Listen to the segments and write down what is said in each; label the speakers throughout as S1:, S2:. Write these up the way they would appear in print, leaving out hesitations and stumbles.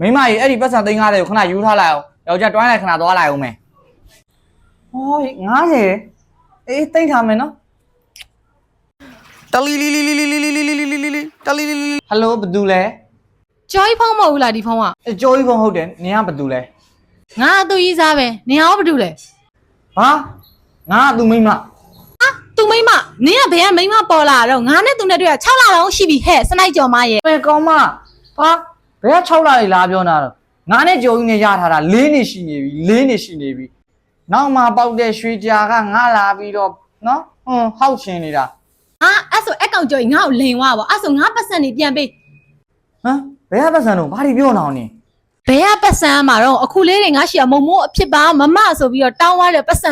S1: မိမကြီးအဲ့ဒီပတ်စံသိန်း90ကိုခဏယူထားလိုက်အောင်ယောက်ျားတွိုင်းလိုက်ခဏသွားလိုက်အောင်မယ်ဟော90အေးသိမ့်ထားမယ်နော်တလီလီလီလီလီလီလီလီလီလီလီတလီလီလီဟယ်လိုဘသူလဲ
S2: ကျော်ကြီးဖုန်းမဟုတ်လားဒီဖုန်းက
S1: ကျော်ကြီးဖုန်းဟုတ်တယ်နင်ကဘသူလဲ
S2: ငါသူကြီးစားပဲနင်ရောဘသူလဲ
S1: ဟာငါသူမိမ
S2: သူမိမနင်ကဘယ်ကမိမပေါ်လာတော့ငါနဲ့သူနဲ့တွေ့ရ6လလောက်ရှိပြီဟဲ့စနိုက်ကျော်မရဲ့
S1: ဘယ်ကောင်းမဟာဘယ်က6လလေးလာပြောနေတာတော့ငါနဲ့ကျော်ကြီးနဲ့ရထားတာ4နှစ်ရှိနေပြီ4နှစ်ရှိနေပြီနောက်မှပေါက်တဲ့ရွှေကြာကငါလာပြီးတော့နော်ဟောက်ချင်နေတာ
S2: အဲ့ဆိုအကောင်ကျော်ကြီးငါ့ကိုလိန်သွားပါအဲ့ဆိုငါပတ်စံနေပြန်ပေး
S1: ဟမ်ဘယ်ကပတ်စံတော့ဘာတွေပြောနေအောင်နေ
S2: ဘယ်ကပတ်စံမှာတော့အခုလေးတွေငါရှိရမုံမိုးအဖြစ်ပါမမဆိုပြီးတော့တောင်းသွားတယ်ပတ်စံ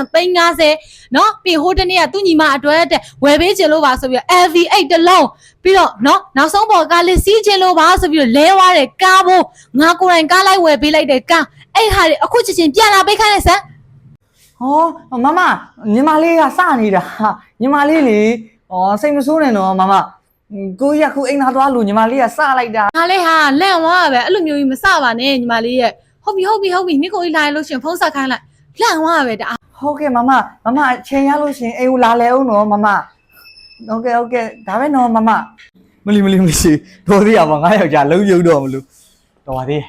S2: 350နော်ပြီးဟိုတနေ့ကသူ့ညီမအတွက်တဲ့ဝယ်ပေးခြင်းလို့ပါဆိုပြီးတော့ LV8 တလုံးပြီးတော့နော်နောက်ဆုံးပေါ်ကားလေးစီးခြင်းလို့ပါဆိုပြီးတော့လဲသွားတယ်ကားဖို့ငါကိုယ်တိုင်ကားလိုက်ဝယ်ပေးလိုက်တယ်ကားအဲ့ဟာတွေအခုချက်ချင်းပြန်လာပေးခိုင်းလိုက်စမ်း
S1: ဟောမမညီမလေးကစနေတာညီမလေးလေစိတ်မဆိုးနဲ့နော်မမကိုရခုအိမ်သားသွားလို့ညီမလေးကစလိုက်တာ
S2: ငါလေးဟာလန့်သွားပဲအဲ့လိုမျိုးကြီးမစပါနဲ့ညီမလေးရဲ့ဟုတ်ပြီနိကိုကြီးလာလို့ရှင်ဖုန်းဆက်ခိုင်းလိုက်လန့်သွားပဲတအား
S1: ဟုတ်ကဲ့မမအချိန်ရလို့ရှင်အိမ်ကိုလာလဲအောင်နော်မမဟုတ်ကဲ့ဒါပဲနော်မမမလီတော်သေးရပါငါယောက်ျားလုံးယုံတော့မလို့တော်ပါသေး